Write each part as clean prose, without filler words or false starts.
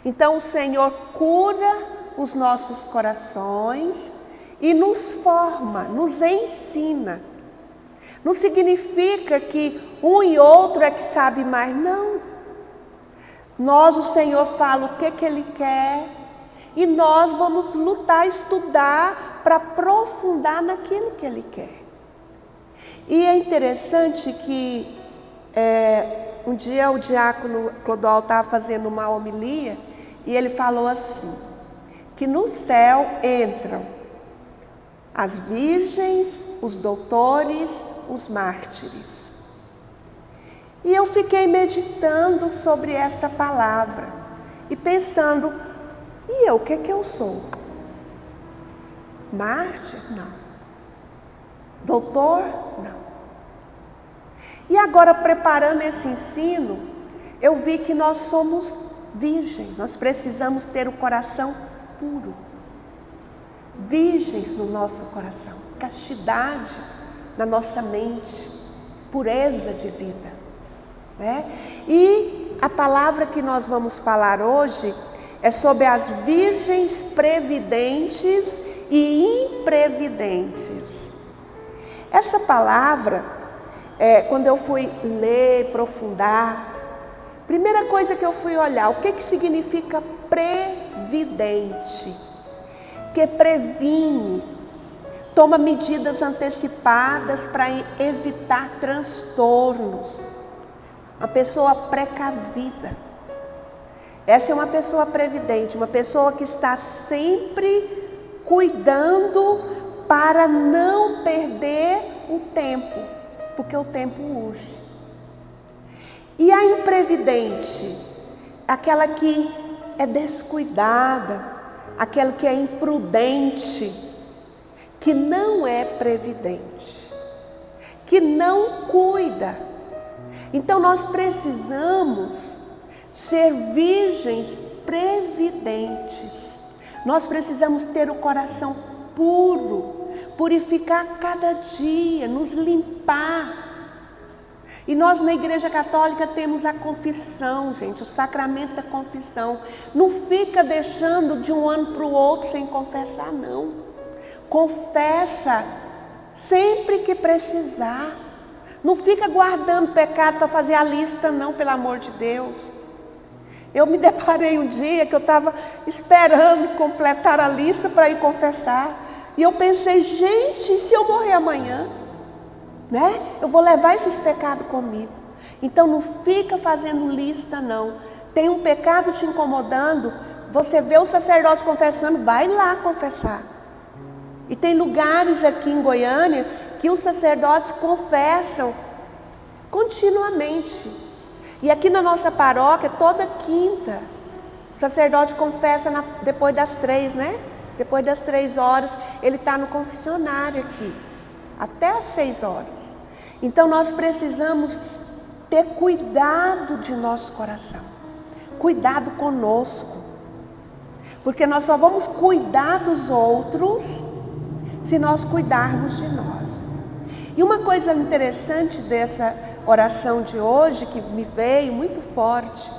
Então o Senhor cura os nossos corações e nos forma, nos ensina. Não significa que um e outro é que sabe mais, não. O Senhor fala o que Ele quer e nós vamos lutar, estudar para aprofundar naquilo que Ele quer. E é interessante que um dia o diácono Clodoaldo estava fazendo uma homilia e ele falou assim, que no céu entram as virgens, os doutores, os mártires. E eu fiquei meditando sobre esta palavra e pensando, e eu, o que é que eu sou? Mártir? Não. Doutor? Não. E agora, preparando esse ensino, eu vi que nós somos virgens, nós precisamos ter o coração puro. Virgens no nosso coração, castidade na nossa mente, pureza de vida, né? E a palavra que nós vamos falar hoje é sobre as virgens previdentes e imprevidentes. Essa palavra, quando eu fui ler, aprofundar, primeira coisa que eu fui olhar, o que significa previdente? Que previne, toma medidas antecipadas para evitar transtornos. Uma pessoa precavida. Essa é uma pessoa previdente, uma pessoa que está sempre cuidando para não perder o tempo, porque o tempo urge. E a imprevidente, aquela que é descuidada, aquela que é imprudente, que não é previdente, que não cuida. Então nós precisamos ser virgens previdentes. Nós precisamos ter o coração puro, purificar cada dia, nos limpar. E nós na Igreja Católica temos a confissão, gente, o sacramento da confissão. Não fica deixando de um ano para o outro sem confessar, não. Confessa sempre que precisar. Não fica guardando pecado para fazer a lista, não, pelo amor de Deus. Eu me deparei um dia que eu estava esperando completar a lista para ir confessar. E eu pensei, gente, e se eu morrer amanhã? Né? Eu vou levar esses pecados comigo. Então não fica fazendo lista, não. Tem um pecado te incomodando, você vê o sacerdote confessando, vai lá confessar. E tem lugares aqui em Goiânia que os sacerdotes confessam continuamente. E aqui na nossa paróquia, toda quinta, o sacerdote confessa depois das 3, né? Depois das 3 horas, ele está no confessionário aqui, até às 6 horas. Então nós precisamos ter cuidado de nosso coração, cuidado conosco, porque nós só vamos cuidar dos outros se nós cuidarmos de nós. E uma coisa interessante dessa oração de hoje, que me veio muito forte,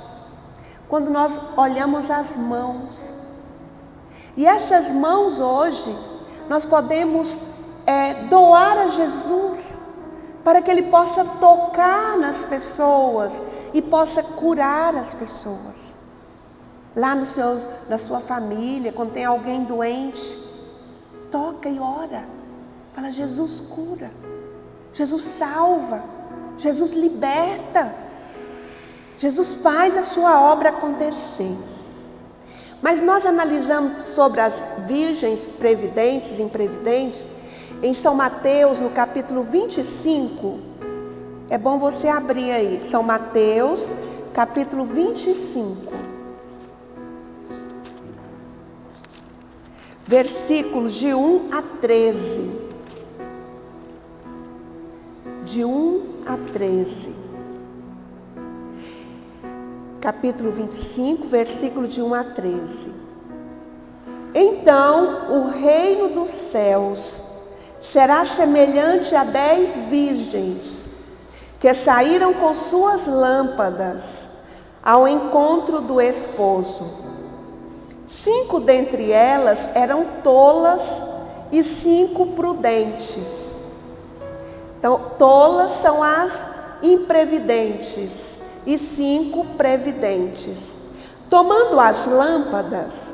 quando nós olhamos as mãos. E essas mãos hoje, nós podemos doar a Jesus, para que Ele possa tocar nas pessoas e possa curar as pessoas. Lá na sua família, quando tem alguém doente, toca e ora. Fala, Jesus cura, Jesus salva, Jesus liberta, Jesus faz a sua obra acontecer. Mas nós analisamos sobre as virgens previdentes e imprevidentes, em São Mateus, no capítulo 25, é bom você abrir aí, São Mateus, capítulo 25, versículos de 1 a 13. De 1 a 13. Capítulo 25, versículo de 1 a 13. Então o reino dos céus será semelhante a 10 virgens que saíram com suas lâmpadas ao encontro do esposo. 5 dentre elas eram tolas e 5 prudentes. Então, tolas são as imprevidentes e 5 previdentes. Tomando as lâmpadas,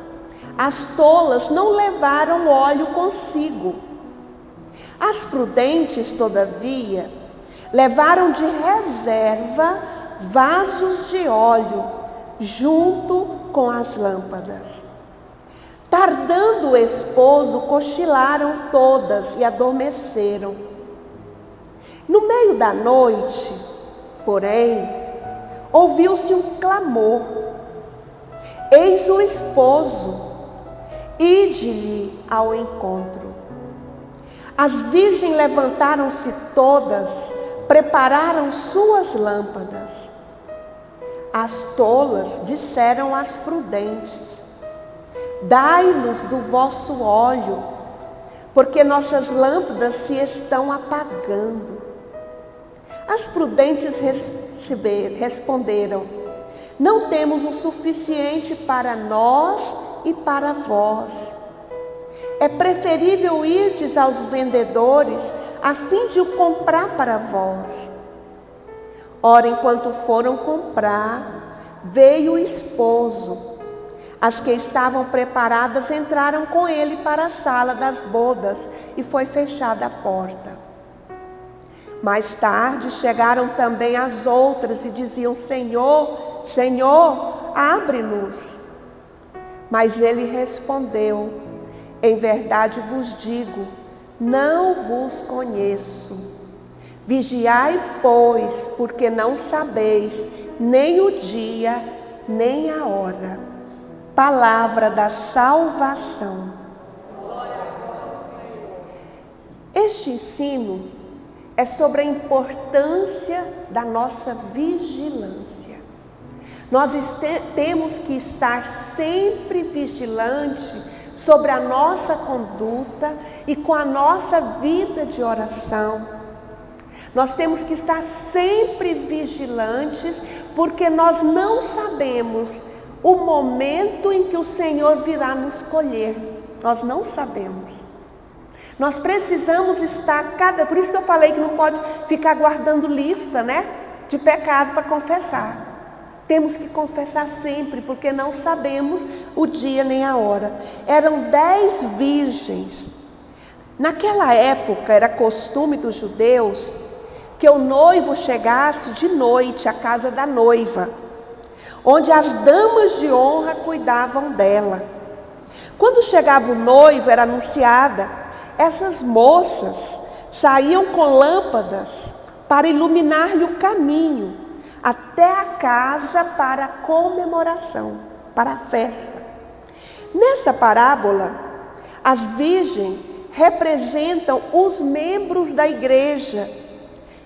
as tolas não levaram óleo consigo. As prudentes, todavia, levaram de reserva vasos de óleo, junto com as lâmpadas. Tardando o esposo, cochilaram todas e adormeceram. No meio da noite, porém, ouviu-se um clamor: eis o esposo, ide-lhe ao encontro. As virgens levantaram-se todas, prepararam suas lâmpadas. As tolas disseram às prudentes: dai-nos do vosso óleo, porque nossas lâmpadas se estão apagando. As prudentes responderam: não temos o suficiente para nós e para vós. É preferível irdes aos vendedores, a fim de o comprar para vós. Ora, enquanto foram comprar, veio o esposo. As que estavam preparadas entraram com ele para a sala das bodas e foi fechada a porta. Mais tarde chegaram também as outras e diziam: Senhor, Senhor, abre-nos. Mas ele respondeu: em verdade vos digo, não vos conheço. Vigiai, pois, porque não sabeis nem o dia, nem a hora. Palavra da salvação. Este ensino é sobre a importância da nossa vigilância. Nós temos que estar sempre vigilante sobre a nossa conduta e com a nossa vida de oração. Nós temos que estar sempre vigilantes, porque nós não sabemos o momento em que o Senhor virá nos colher. Nós não sabemos. Nós precisamos estar por isso que eu falei que não pode ficar guardando lista, de pecado para confessar. Temos que confessar sempre, porque não sabemos o dia nem a hora. Eram 10 virgens. Naquela época era costume dos judeus que o noivo chegasse de noite à casa da noiva, onde as damas de honra cuidavam dela. Quando chegava o noivo, era anunciada, essas moças saíam com lâmpadas para iluminar-lhe o caminho até a casa para a comemoração, para a festa. Nessa parábola, as virgens representam os membros da igreja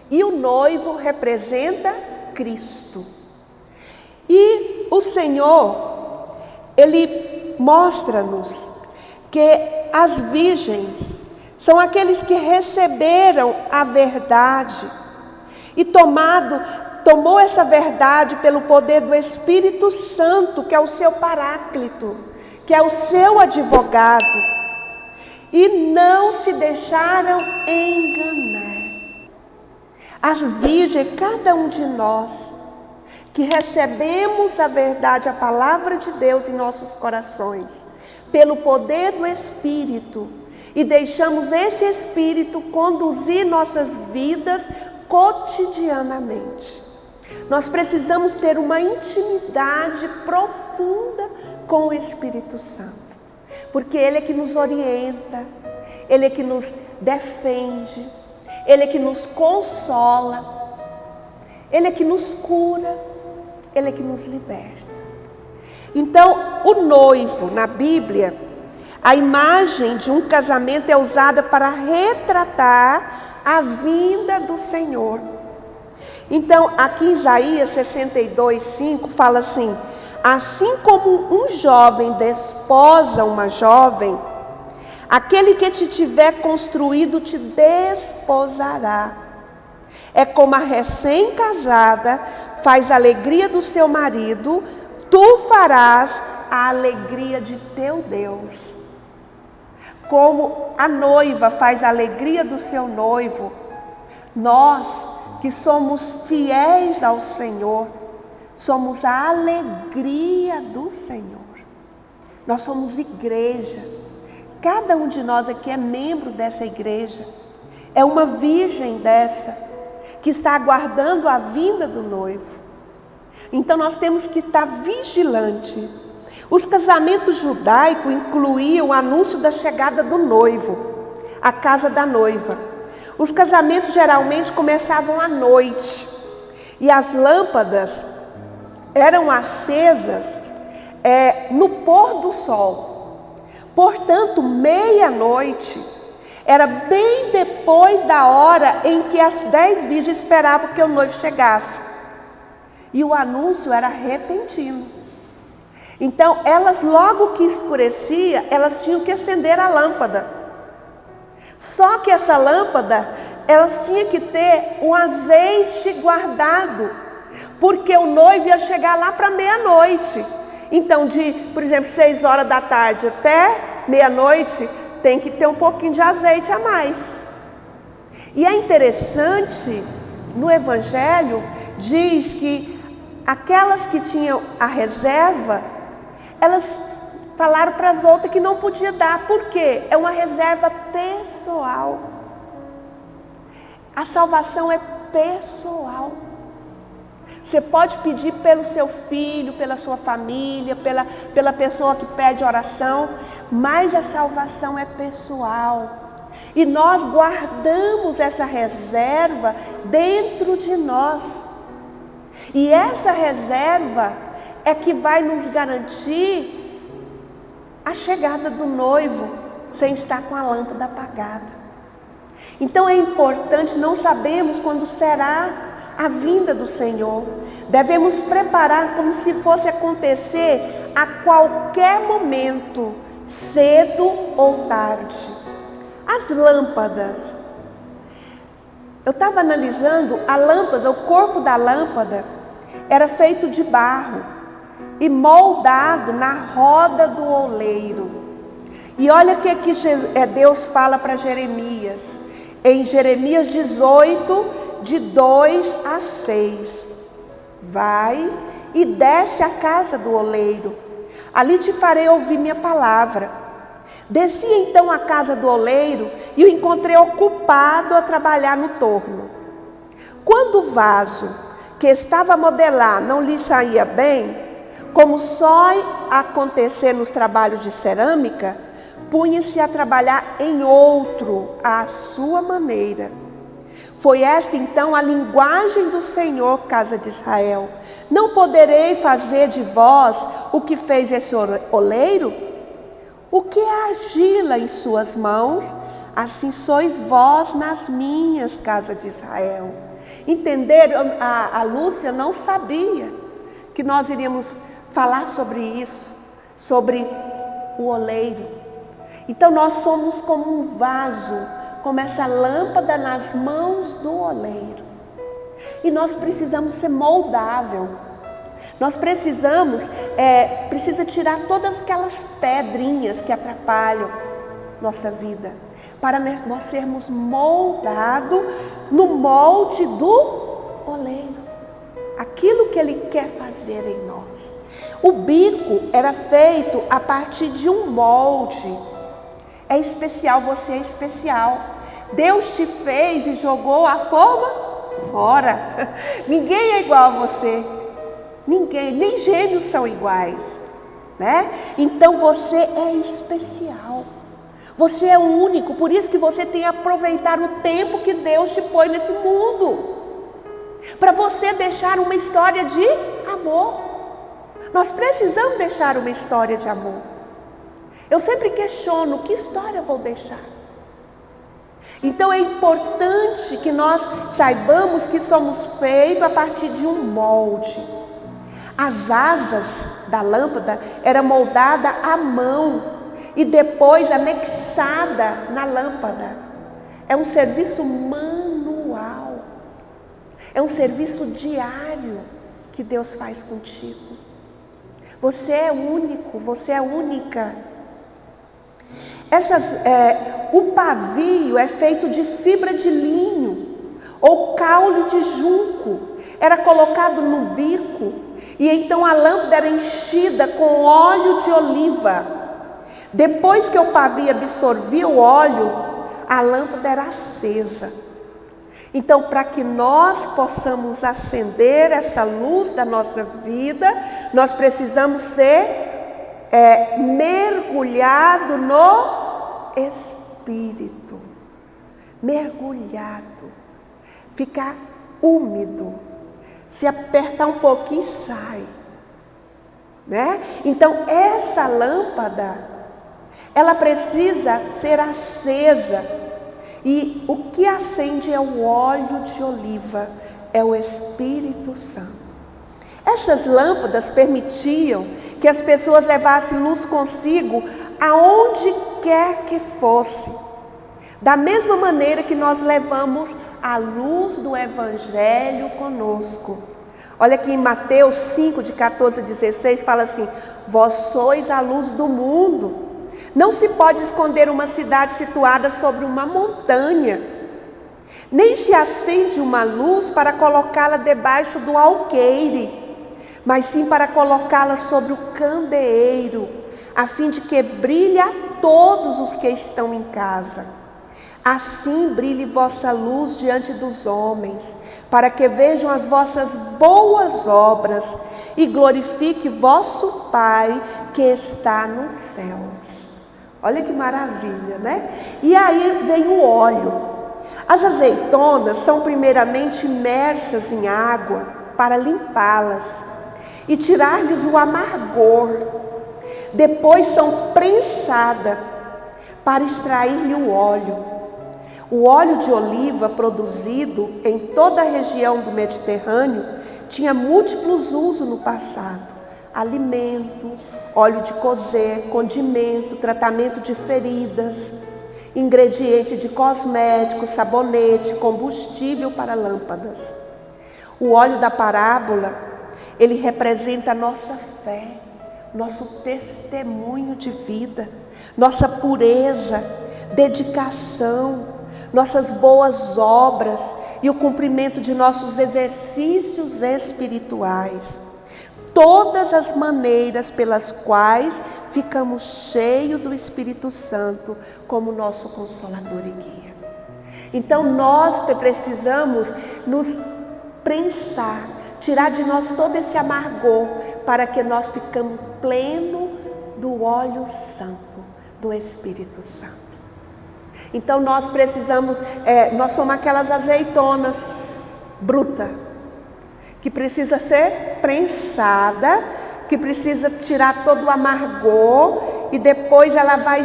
e o noivo representa Cristo. E o Senhor, Ele mostra-nos que as virgens são aqueles que receberam a verdade e tomou essa verdade pelo poder do Espírito Santo, que é o seu paráclito, que é o seu advogado, e não se deixaram enganar. As virgens, cada um de nós, que recebemos a verdade, a palavra de Deus em nossos corações, pelo poder do Espírito, e deixamos esse Espírito conduzir nossas vidas cotidianamente. Nós precisamos ter uma intimidade profunda com o Espírito Santo, porque Ele é que nos orienta, Ele é que nos defende, Ele é que nos consola, Ele é que nos cura, Ele é que nos liberta. Então, o noivo, na Bíblia, a imagem de um casamento é usada para retratar a vinda do Senhor. Então, aqui em Isaías 62:5 fala assim: assim como um jovem desposa uma jovem, aquele que te tiver construído te desposará. É como a recém-casada faz a alegria do seu marido, tu farás a alegria de teu Deus. Como a noiva faz a alegria do seu noivo, nós que somos fiéis ao Senhor, somos a alegria do Senhor. Nós somos igreja. Cada um de nós aqui é membro dessa igreja. É uma virgem dessa, que está aguardando a vinda do noivo. Então nós temos que estar vigilante. Os casamentos judaicos incluíam o anúncio da chegada do noivo, à casa da noiva. Os casamentos geralmente começavam à noite. E as lâmpadas eram acesas no pôr do sol. Portanto, meia-noite era bem depois da hora em que as 10 virgens esperavam que o noivo chegasse. E o anúncio era repentino. Então, elas logo que escurecia, elas tinham que acender a lâmpada. Só que essa lâmpada, elas tinham que ter um azeite guardado, porque o noivo ia chegar lá para meia-noite. Então, por exemplo, 6 horas da tarde até meia-noite, tem que ter um pouquinho de azeite a mais. E é interessante, no Evangelho, diz que aquelas que tinham a reserva, elas falaram para as outras que não podia dar. Por quê? É uma reserva pessoal. A salvação é pessoal. Você pode pedir pelo seu filho, pela sua família, pela pessoa que pede oração, mas a salvação é pessoal. E nós guardamos essa reserva dentro de nós. E essa reserva é que vai nos garantir a chegada do noivo sem estar com a lâmpada apagada. Então é importante, não sabemos quando será a vinda do Senhor. Devemos preparar como se fosse acontecer a qualquer momento, cedo ou tarde. As lâmpadas. Eu estava analisando a lâmpada, o corpo da lâmpada era feito de barro e moldado na roda do oleiro. E olha o que Deus fala para Jeremias, em Jeremias 18, de 2 a 6. Vai e desce à casa do oleiro, ali te farei ouvir minha palavra. Desci então à casa do oleiro e o encontrei ocupado a trabalhar no torno. Quando o vaso que estava a modelar não lhe saía bem, como só acontecer nos trabalhos de cerâmica, punha-se a trabalhar em outro, à sua maneira. Foi esta então a linguagem do Senhor, casa de Israel. Não poderei fazer de vós o que fez esse oleiro? O que é argila em suas mãos, assim sois vós nas minhas, casa de Israel. Entenderam? A Lúcia não sabia que nós iríamos falar sobre isso, sobre o oleiro. Então nós somos como um vaso, como essa lâmpada nas mãos do oleiro. E nós precisamos ser moldável. Nós precisa tirar todas aquelas pedrinhas que atrapalham nossa vida, para nós sermos moldados no molde do oleiro, aquilo que Ele quer fazer em nós. O bico era feito a partir de um molde. É especial, você é especial. Deus te fez e jogou a forma fora. Ninguém é igual a você. Ninguém, nem gêmeos são iguais, né? Então você é especial. Você é único, por isso que você tem que aproveitar o tempo que Deus te põe nesse mundo, para você deixar uma história de amor. Nós precisamos deixar uma história de amor. Eu sempre questiono, que história eu vou deixar? Então é importante que nós saibamos que somos feitos a partir de um molde. As asas da lâmpada eram moldadas à mão e depois anexada na lâmpada. É um serviço manual. É um serviço diário que Deus faz contigo. Você é único, você é única. O pavio é feito de fibra de linho ou caule de junco. Era colocado no bico e então a lâmpada era enchida com óleo de oliva. Depois que o pavio absorvia o óleo, a lâmpada era acesa. Então, para que nós possamos acender essa luz da nossa vida, nós precisamos ser mergulhado no Espírito. Mergulhado. Ficar úmido. Se apertar um pouquinho, sai. Né? Então, essa lâmpada, ela precisa ser acesa. E o que acende é o óleo de oliva, é o Espírito Santo. Essas lâmpadas permitiam que as pessoas levassem luz consigo aonde quer que fosse. Da mesma maneira que nós levamos a luz do Evangelho conosco. Olha aqui em Mateus 5, de 14 a 16, fala assim: vós sois a luz do mundo. Não se pode esconder uma cidade situada sobre uma montanha, nem se acende uma luz para colocá-la debaixo do alqueire, mas sim para colocá-la sobre o candeeiro, a fim de que brilhe a todos os que estão em casa. Assim brilhe vossa luz diante dos homens, para que vejam as vossas boas obras e glorifique vosso Pai que está nos céus. Olha que maravilha, né? E aí vem o óleo. As azeitonas são primeiramente imersas em água para limpá-las e tirar-lhes o amargor. Depois são prensadas para extrair-lhe o óleo. O óleo de oliva produzido em toda a região do Mediterrâneo tinha múltiplos usos no passado: alimento, óleo de cozer, condimento, tratamento de feridas, ingrediente de cosméticos, sabonete, combustível para lâmpadas. O óleo da parábola, ele representa a nossa fé, nosso testemunho de vida, nossa pureza, dedicação, nossas boas obras e o cumprimento de nossos exercícios espirituais. Todas as maneiras pelas quais ficamos cheios do Espírito Santo como nosso Consolador e Guia. Então nós precisamos nos prensar, tirar de nós todo esse amargor, para que nós ficamos pleno do óleo santo, do Espírito Santo. Então nós precisamos, nós somos aquelas azeitonas brutas, que precisa ser prensada, que precisa tirar todo o amargor e depois ela vai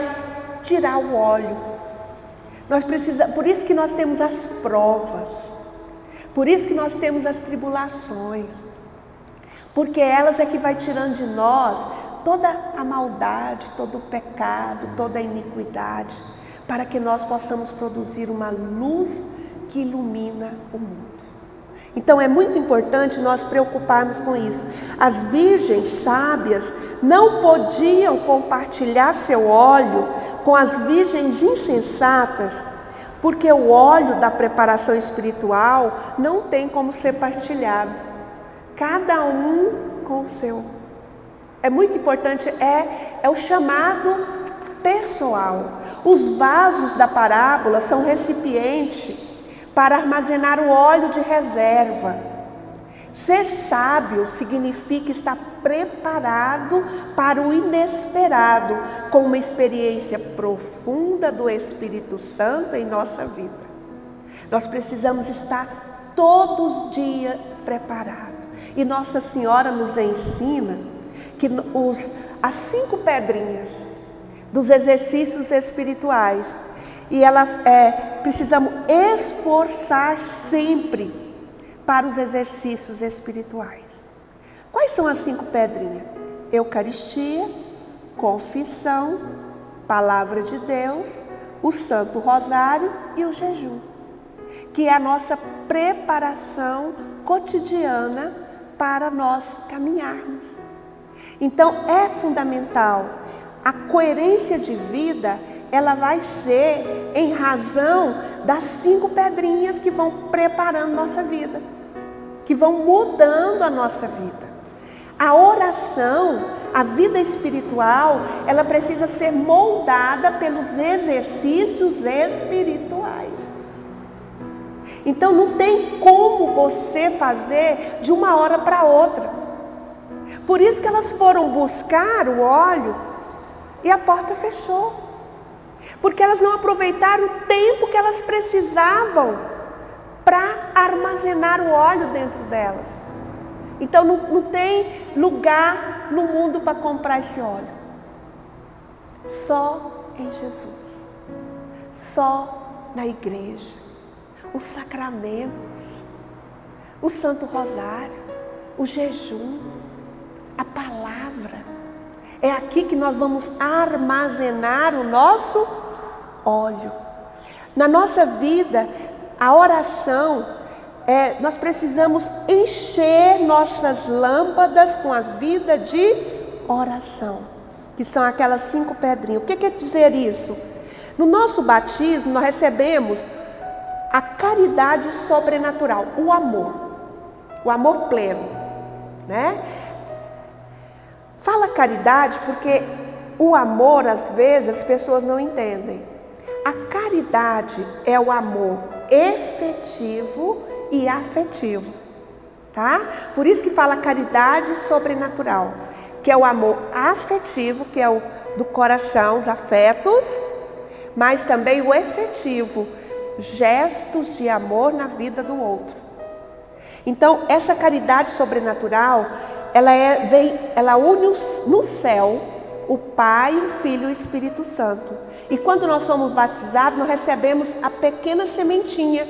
tirar o óleo. Por isso que nós temos as provas, por isso que nós temos as tribulações, porque elas é que vai tirando de nós toda a maldade, todo o pecado, toda a iniquidade, para que nós possamos produzir uma luz que ilumina o mundo. Então é muito importante nós preocuparmos com isso. As virgens sábias não podiam compartilhar seu óleo com as virgens insensatas, porque o óleo da preparação espiritual não tem como ser partilhado. Cada um com o seu. É muito importante, é o chamado pessoal. Os vasos da parábola são recipientes para armazenar o óleo de reserva. Ser sábio significa estar preparado para o inesperado, com uma experiência profunda do Espírito Santo em nossa vida. Nós precisamos estar todos os dias preparados. E Nossa Senhora nos ensina que as 5 pedrinhas dos exercícios espirituais, e precisamos esforçar sempre para os exercícios espirituais. Quais são as 5 pedrinhas? Eucaristia, confissão, Palavra de Deus, o Santo Rosário e o jejum, que é a nossa preparação cotidiana para nós caminharmos. Então é fundamental. A coerência de vida, ela vai ser em razão das 5 pedrinhas que vão preparando nossa vida, que vão mudando a nossa vida. A oração, a vida espiritual, ela precisa ser moldada pelos exercícios espirituais. Então não tem como você fazer de uma hora para outra. Por isso que elas foram buscar o óleo e a porta fechou. Porque elas não aproveitaram o tempo que elas precisavam para armazenar o óleo dentro delas. Então não tem lugar no mundo para comprar esse óleo. Só em Jesus. Só na igreja. Os sacramentos, o Santo Rosário, o jejum, a palavra. É aqui que nós vamos armazenar o nosso óleo. Na nossa vida, a oração, nós precisamos encher nossas lâmpadas com a vida de oração, que são aquelas 5 pedrinhas. O que quer dizer isso? No nosso batismo, nós recebemos a caridade sobrenatural, o amor pleno, né? Fala caridade porque o amor, às vezes, as pessoas não entendem. A caridade é o amor efetivo e afetivo, tá? Por isso que fala caridade sobrenatural, que é o amor afetivo, que é o do coração, os afetos, mas também o efetivo, gestos de amor na vida do outro. Então, essa caridade sobrenatural, ela une no céu o Pai, o Filho e o Espírito Santo. E quando nós somos batizados, nós recebemos a pequena sementinha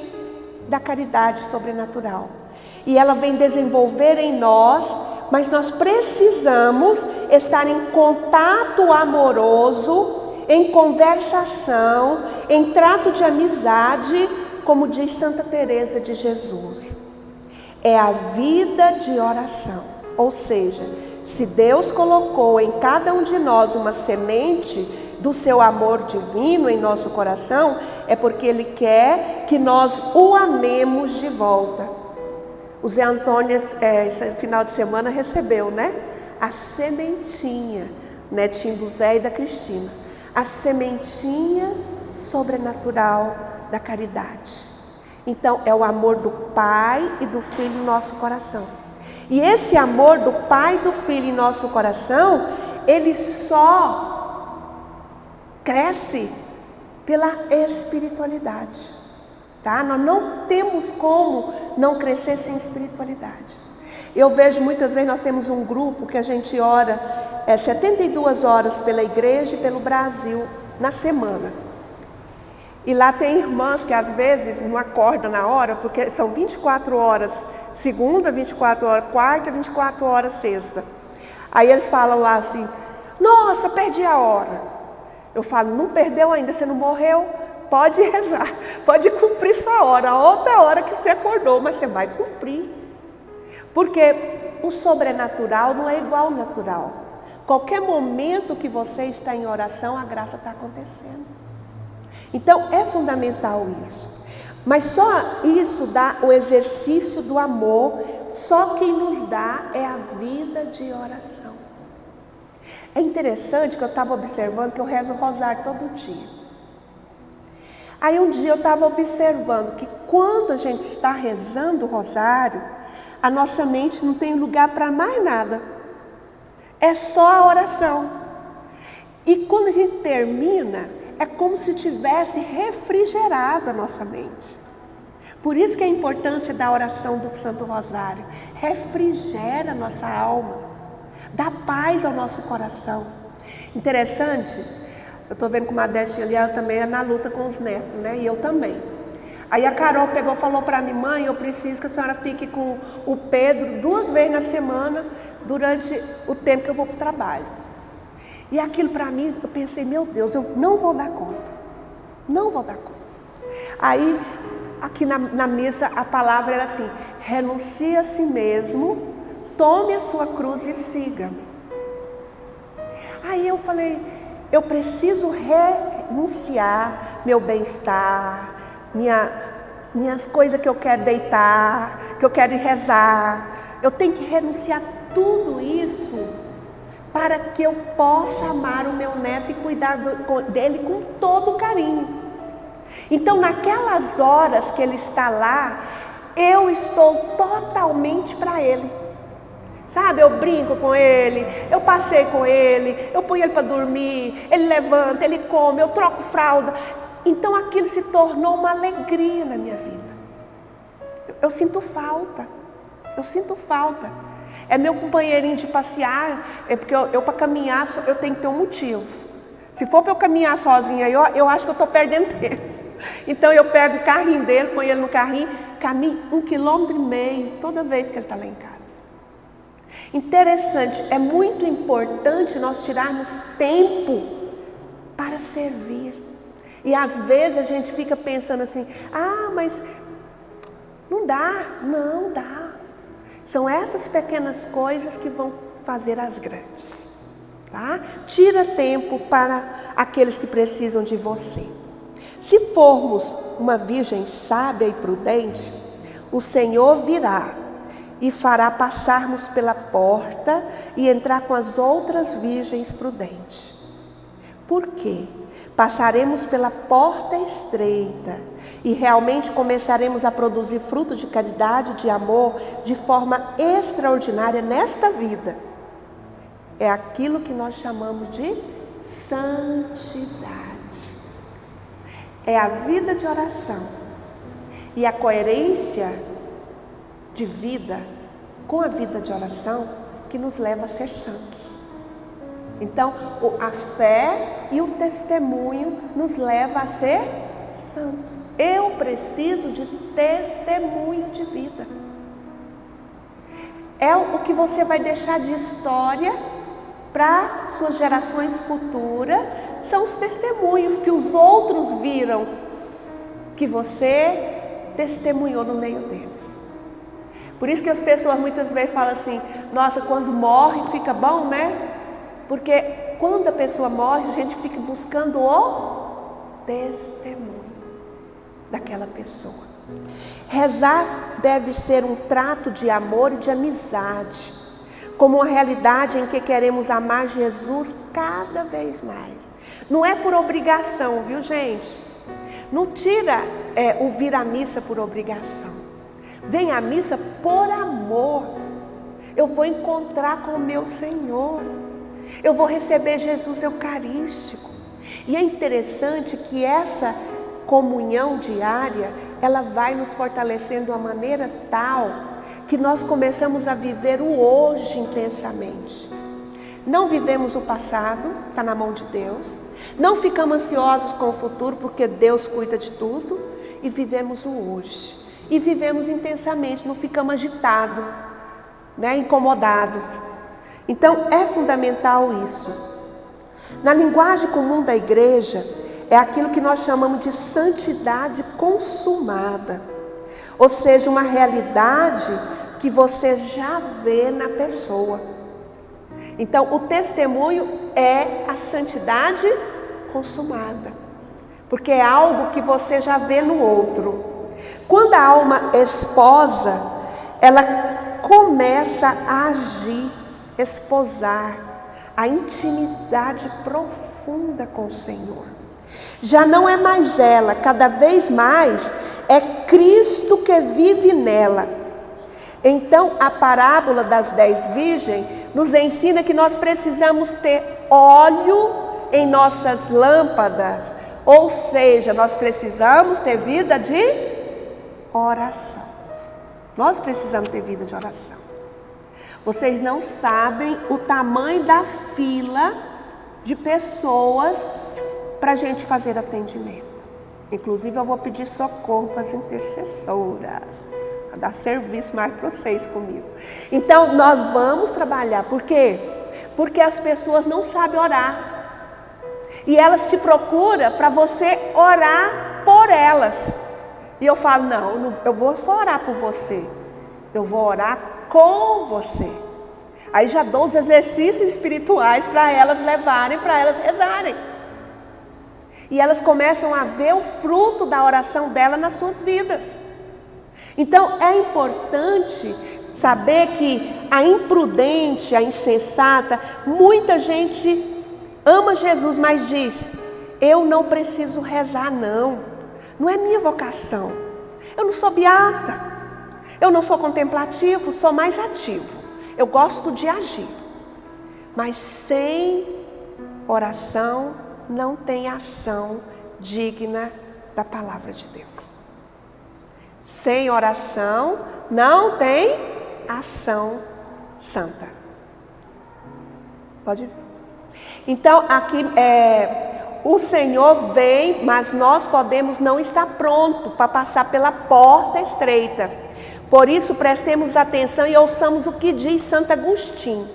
da caridade sobrenatural. E ela vem desenvolver em nós, mas nós precisamos estar em contato amoroso, em conversação, em trato de amizade, como diz Santa Teresa de Jesus. É a vida de oração. Ou seja, se Deus colocou em cada um de nós uma semente do seu amor divino em nosso coração, é porque Ele quer que nós o amemos de volta. O Zé Antônio, esse final de semana, recebeu, né? A sementinha, netinho do Zé e da Cristina. A sementinha sobrenatural da caridade. Então, é o amor do Pai e do Filho em nosso coração. E esse amor do Pai e do Filho em nosso coração, ele só cresce pela espiritualidade, tá? Nós não temos como não crescer sem espiritualidade. Eu vejo muitas vezes, nós temos um grupo que a gente ora 72 horas pela igreja e pelo Brasil na semana. E lá tem irmãs que às vezes não acordam na hora, porque são 24 horas segunda, 24 horas quarta, 24 horas sexta. Aí eles falam lá assim: nossa, perdi a hora. Eu falo: não perdeu ainda, você não morreu? Pode rezar, pode cumprir sua hora, a outra hora que você acordou, mas você vai cumprir. Porque o sobrenatural não é igual ao natural. Qualquer momento que você está em oração, a graça está acontecendo. Então é fundamental isso. Mas só isso dá o exercício do amor. Só quem nos dá é a vida de oração. É interessante que eu estava observando que eu rezo o rosário todo dia. Aí um dia eu estava observando que quando a gente está rezando o rosário, a nossa mente não tem lugar para mais nada. É só a oração. E quando a gente termina, é como se tivesse refrigerado a nossa mente. Por isso que a importância da oração do Santo Rosário. Refrigera a nossa alma. Dá paz ao nosso coração. Interessante, eu estou vendo que uma Modestinha ali, ela também é na luta com os netos, né? E eu também. Aí a Carol pegou e falou para mim: mãe, eu preciso que a senhora fique com o Pedro 2 vezes na semana, durante o tempo que eu vou para o trabalho. E aquilo para mim, eu pensei: meu Deus, eu não vou dar conta. Não vou dar conta. Aí, aqui na missa, a palavra era assim: renuncie a si mesmo, tome a sua cruz e siga-me. falei, eu preciso renunciar meu bem-estar, minhas coisas que eu quero deitar, que eu quero ir rezar. Eu tenho que renunciar tudo isso para que eu possa amar o meu neto e cuidar dele com todo carinho. Então, naquelas horas que ele está lá, eu estou totalmente para ele. Sabe, eu brinco com ele, eu passei com ele, eu ponho ele para dormir, ele levanta, ele come, eu troco fralda. Então aquilo se tornou uma alegria na minha vida. Eu sinto falta, É meu companheirinho de passear, é porque eu para caminhar eu tenho que ter um motivo. Se for para eu caminhar sozinha, eu acho que eu estou perdendo tempo. Então eu pego o carrinho dele, ponho ele no carrinho, caminho 1,5 km toda vez que ele está lá em casa. Interessante, é muito importante nós tirarmos tempo para servir. E às vezes a gente fica pensando assim, mas não dá. São essas pequenas coisas que vão fazer as grandes. Tá? Tira tempo para aqueles que precisam de você. Se formos uma virgem sábia e prudente, o Senhor virá e fará passarmos pela porta e entrar com as outras virgens prudentes. Por quê? Passaremos pela porta estreita e realmente começaremos a produzir fruto de caridade, de amor, de forma extraordinária nesta vida. É aquilo que nós chamamos de santidade. É a vida de oração e a coerência de vida com a vida de oração que nos leva a ser santos. Então, a fé e o testemunho nos leva a ser santos. Eu preciso de testemunho de vida. É o que você vai deixar de história para suas gerações futuras. São os testemunhos que os outros viram que você testemunhou no meio deles. Por isso que as pessoas muitas vezes falam assim, nossa, quando morre fica bom, né? Porque quando a pessoa morre, a gente fica buscando o testemunho daquela pessoa. Rezar deve ser um trato de amor e de amizade, como uma realidade em que queremos amar Jesus cada vez mais. Não é por obrigação, viu, gente? Não tira o vir à missa por obrigação. Vem à missa por amor. Eu vou encontrar com o meu Senhor. Eu vou receber Jesus Eucarístico. E é interessante que essa comunhão diária, ela vai nos fortalecendo de uma maneira tal que nós começamos a viver o hoje intensamente. Não vivemos o passado, está na mão de Deus. Não ficamos ansiosos com o futuro, porque Deus cuida de tudo. E vivemos o hoje. E vivemos intensamente, não ficamos agitados, né, incomodados. Então é fundamental isso. Na linguagem comum da igreja, é aquilo que nós chamamos de santidade consumada. Ou seja, uma realidade que você já vê na pessoa. Então o testemunho é a santidade consumada. Porque é algo que você já vê no outro. Quando a alma esposa, ela começa a agir, esposar, a intimidade profunda com o Senhor. Já não é mais ela, cada vez mais é Cristo que vive nela. Então a parábola das 10 virgens nos ensina que nós precisamos ter óleo em nossas lâmpadas. Ou seja, nós precisamos ter vida de oração. Nós precisamos ter vida de oração. Vocês não sabem o tamanho da fila de pessoas para a gente fazer atendimento. Inclusive eu vou pedir socorro para as intercessoras, para dar serviço mais para vocês comigo. Então nós vamos trabalhar. Por quê? Porque as pessoas não sabem orar. E elas te procuram para você orar por elas. E eu falo, não, eu vou só orar por você. Eu vou orar com você. Aí já dou os exercícios espirituais para elas levarem, para elas rezarem. E elas começam a ver o fruto da oração dela nas suas vidas. Então é importante saber que a imprudente, a insensata, muita gente ama Jesus, mas diz: eu não preciso rezar não é minha vocação, eu não sou beata, eu não sou contemplativo, sou mais ativo, eu gosto de agir. Mas sem oração não tem ação digna da palavra de Deus. Sem oração não tem ação santa. Pode ver. Então aqui o Senhor vem, mas nós podemos não estar pronto para passar pela porta estreita. Por isso prestemos atenção e ouçamos o que diz Santo Agostinho.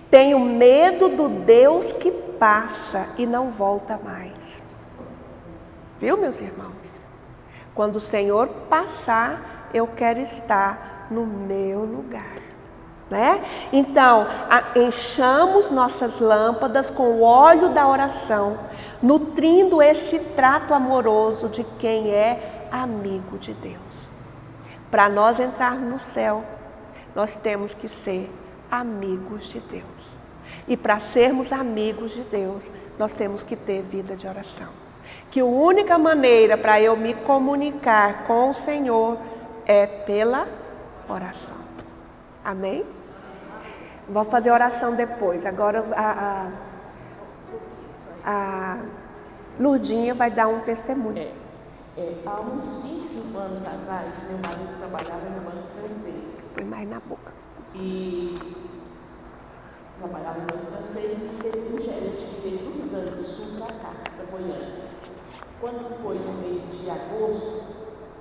Tenho medo do Deus que passa e não volta mais. Viu, meus irmãos? Quando o Senhor passar, eu quero estar no meu lugar, né? Então, enchamos nossas lâmpadas com o óleo da oração, nutrindo esse trato amoroso de quem é amigo de Deus. Para nós entrarmos no céu, nós temos que ser amigos de Deus. E para sermos amigos de Deus, nós temos que ter vida de oração. Que a única maneira para eu me comunicar com o Senhor é pela oração. Amém? Vou fazer oração depois. Agora a Lurdinha vai dar um testemunho. Há uns 25 anos atrás, meu marido trabalhava no banco francês. Põe mais na boca. E trabalhava no banco francês e teve um gerente que veio do Rio Grande do Sul para cá, para Goiânia. Quando foi no mês de agosto,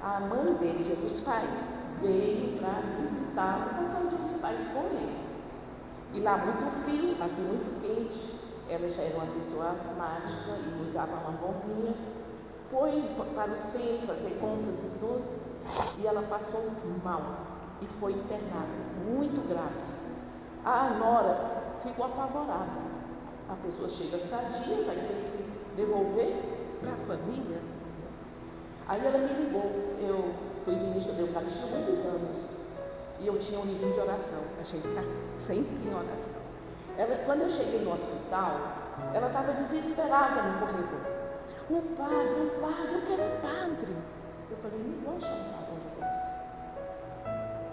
a mãe dele, Dia dos Pais, veio para visitar e passar o Dia dos Pais com ele. E lá muito frio, aqui muito quente, ela já era uma pessoa asmática e usava uma bombinha. Foi para o centro fazer compras e tudo, e ela passou mal e foi internada, muito grave. A nora ficou apavorada. A pessoa chega sadia, vai ter que devolver para a família. Aí ela me ligou. Eu fui ministra da Eucaristia há muitos anos e eu tinha um livrinho de oração. A gente está sempre em oração. Quando eu cheguei no hospital, ela estava desesperada no corredor. Um padre, eu quero um padre. Eu falei, não vou achar um padre desse.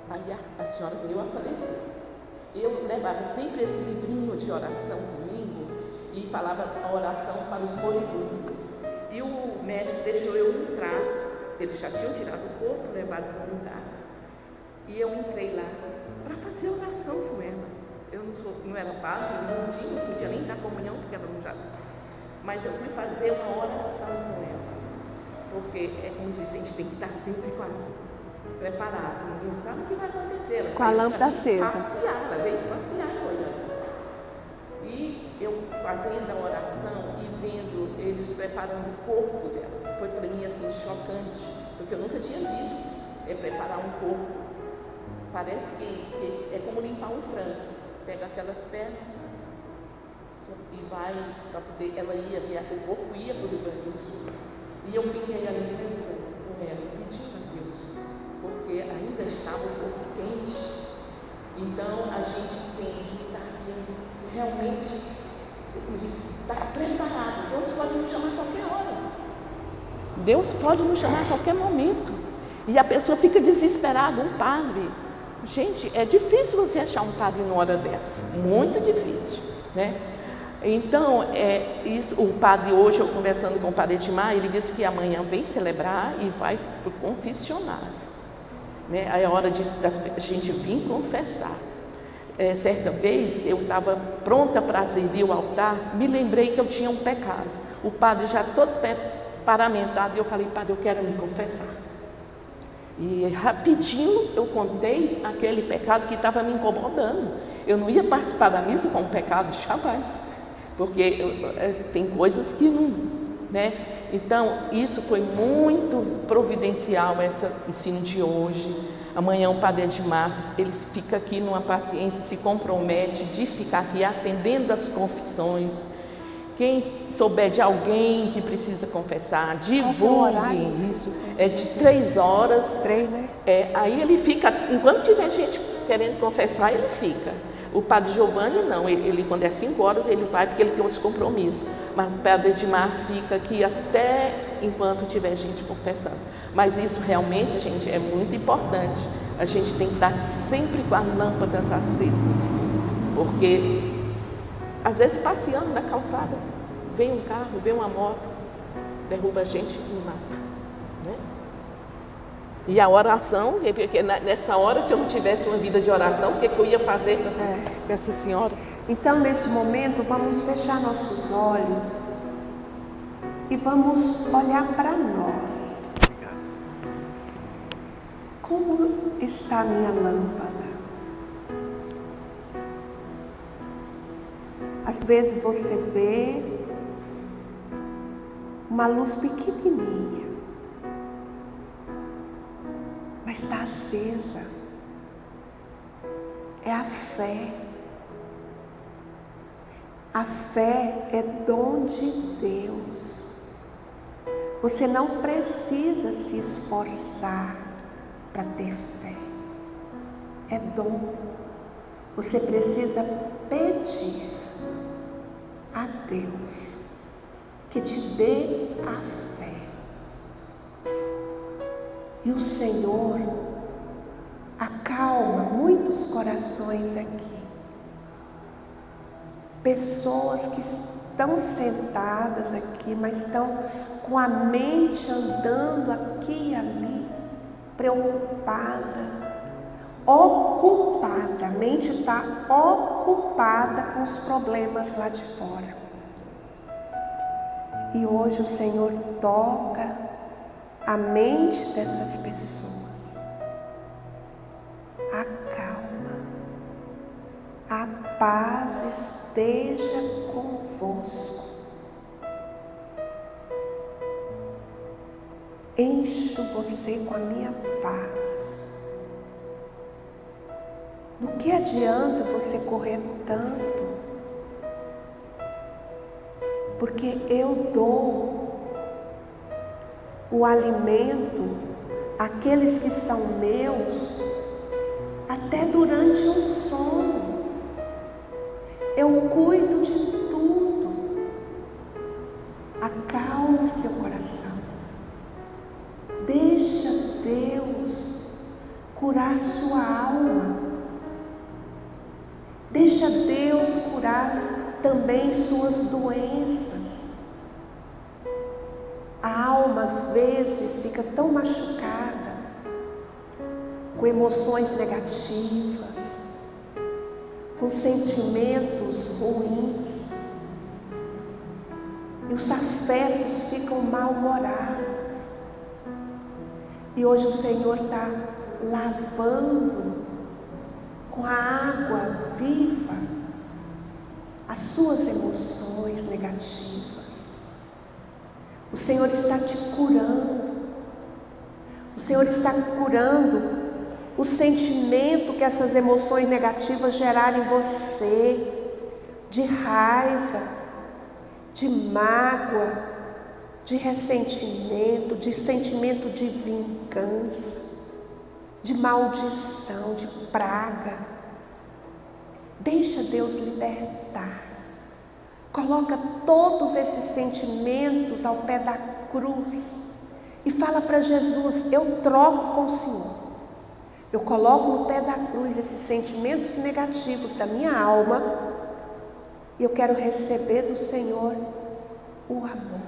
Aí a senhora veio a falecer. Eu levava sempre esse livrinho de oração comigo e falava a oração para os moribundos. E o médico deixou eu entrar, eles já tinham tirado o corpo, levado para um lugar. E eu entrei lá para fazer oração com ela. Eu não era padre, não podia nem dar comunhão, porque ela não já... Mas eu fui fazer uma oração com ela, porque é como diz, a gente tem que estar sempre preparado, ninguém sabe o que vai acontecer. Ela com a lâmpada acesa. Ela veio passear olhando. E eu fazendo a oração e vendo eles preparando o corpo dela, foi para mim assim chocante, porque eu nunca tinha visto preparar um corpo. Parece que é como limpar um frango, pega aquelas pernas e vai para poder, o corpo ia para o Rio Grande do Sul. E eu fiquei ali pensando com ela, pedindo a Deus, porque ainda estava o corpo quente. Então a gente tem que estar assim, realmente estar preparado. Deus pode nos chamar a qualquer hora. Deus pode nos chamar a qualquer momento. E a pessoa fica desesperada, um padre. Gente, é difícil você achar um padre numa hora dessa, muito difícil, né? Então, o padre hoje, eu conversando com o padre Edmar, ele disse que amanhã vem celebrar e vai para o confessionário, né? Aí é hora da gente vir confessar. Certa vez, eu estava pronta para servir o altar, me lembrei que eu tinha um pecado. O padre já todo paramentado, e eu falei, padre, eu quero me confessar. E rapidinho eu contei aquele pecado que estava me incomodando. Eu não ia participar da missa com um pecado, jamais. Porque tem coisas que não, né? Então, isso foi muito providencial, esse ensino de hoje. Amanhã o Padre Edmar, ele fica aqui numa paciência, se compromete de ficar aqui atendendo as confissões. Quem souber de alguém que precisa confessar, divulgue isso. É de 3 horas. 3, né? Aí ele fica, enquanto tiver gente querendo confessar, ele fica. O Padre Giovanni não, ele quando é 5 horas ele vai porque ele tem outros compromissos. Mas o Padre Edmar fica aqui até enquanto tiver gente confessando. Mas isso realmente, gente, é muito importante. A gente tem que estar sempre com as lâmpadas acesas. Porque às vezes passeando na calçada, vem um carro, vem uma moto, derruba a gente e mata, né? E a oração, porque nessa hora, se eu não tivesse uma vida de oração, o que eu ia fazer com essa senhora? Então, neste momento, vamos fechar nossos olhos e vamos olhar para nós. Como está a minha lâmpada? Às vezes você vê uma luz pequenininha, mas está acesa. É a fé. A fé é dom de Deus. Você não precisa se esforçar para ter fé. É dom. Você precisa pedir a Deus que te dê a fé. E o Senhor acalma muitos corações aqui. Pessoas que estão sentadas aqui, mas estão com a mente andando aqui e ali, preocupada, ocupada. A mente está ocupada com os problemas lá de fora. E hoje o Senhor toca a mente dessas pessoas. Acalma. A paz esteja convosco. Encho você com a minha paz. Do que adianta você correr tanto? Porque eu dou o alimento àqueles que são meus até durante o sono. Eu cuido de tudo. Acalme seu coração. Deixa Deus curar sua alma. Deixa Deus curar também suas doenças. A alma às vezes fica tão machucada, com emoções negativas, com sentimentos ruins, e os afetos ficam mal-humorados. E hoje o Senhor está lavando com a água viva as suas emoções negativas. O Senhor está te curando. O Senhor está curando o sentimento que essas emoções negativas geraram em você, de raiva, de mágoa, de ressentimento, de sentimento de vingança, de maldição, de praga. Deixa Deus libertar. Coloca todos esses sentimentos ao pé da cruz e fala para Jesus: eu troco com o Senhor. Eu coloco no pé da cruz esses sentimentos negativos da minha alma e eu quero receber do Senhor o amor,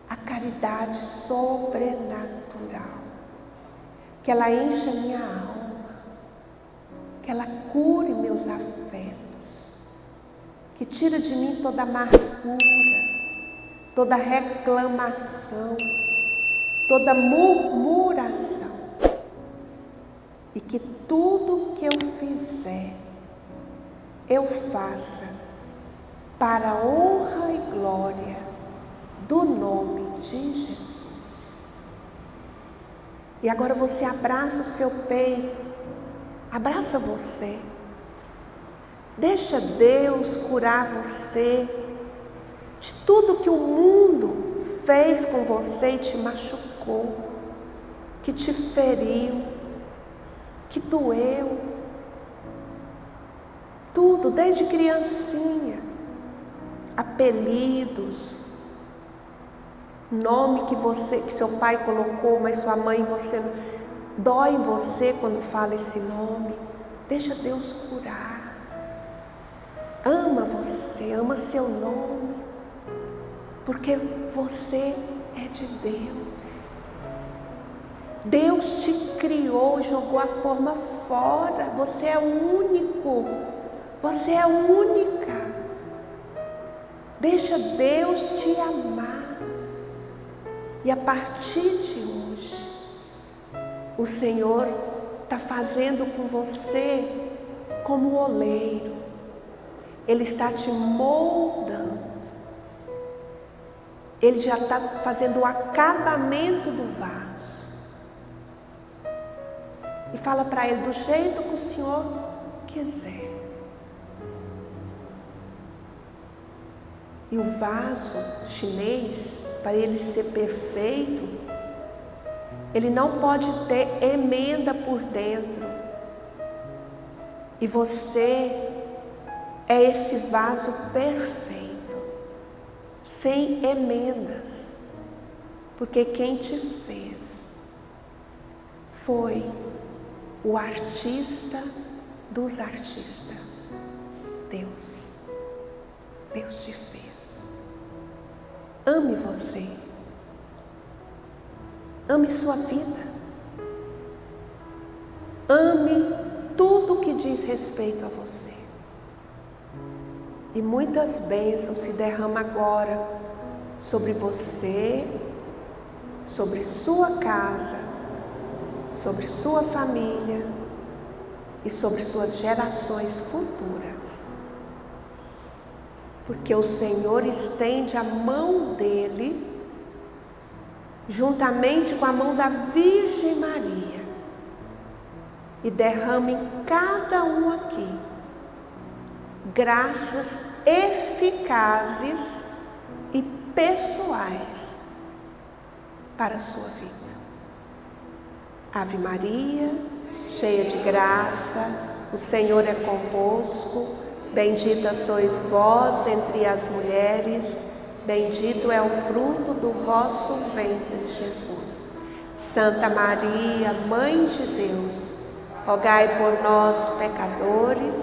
a caridade sobrenatural. Que ela encha minha alma, que ela cure meus afetos, que tire de mim toda amargura, toda reclamação, toda murmuração, e que tudo que eu fizer, eu faça para a honra e glória do nome de Jesus. E agora você abraça o seu peito, abraça você. Deixa Deus curar você de tudo que o mundo fez com você e te machucou, que te feriu, que doeu. Tudo, desde criancinha. Apelidos, nome que seu pai colocou, mas sua mãe, você dói em você quando fala esse nome. Deixa Deus curar. Ama você, ama seu nome, porque você é de Deus. Deus te criou, jogou a forma fora. Você é único. Você é única. Deixa Deus te amar. E a partir de hoje, o Senhor está fazendo com você como oleiro. Ele está te moldando. Ele já está fazendo o acabamento do vaso. E fala para ele do jeito que o Senhor quiser. E o vaso chinês, para ele ser perfeito, ele não pode ter emenda por dentro. E você é esse vaso perfeito, sem emendas, porque quem te fez foi o artista dos artistas, Deus. Deus te fez. Ame você. Ame sua vida. Ame tudo que diz respeito a você. E muitas bênçãos se derramam agora sobre você, sobre sua casa, sobre sua família e sobre suas gerações futuras. Porque o Senhor estende a mão dele, juntamente com a mão da Virgem Maria, e derrama em cada um aqui graças eficazes e pessoais para a sua vida. Ave Maria, cheia de graça, o Senhor é convosco. Bendita sois vós entre as mulheres, bendito é o fruto do vosso ventre, Jesus. Santa Maria, Mãe de Deus, rogai por nós, pecadores,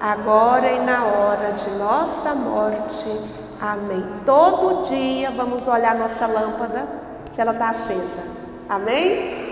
agora e na hora de nossa morte. Amém. Todo dia vamos olhar nossa lâmpada, se ela está acesa. Amém?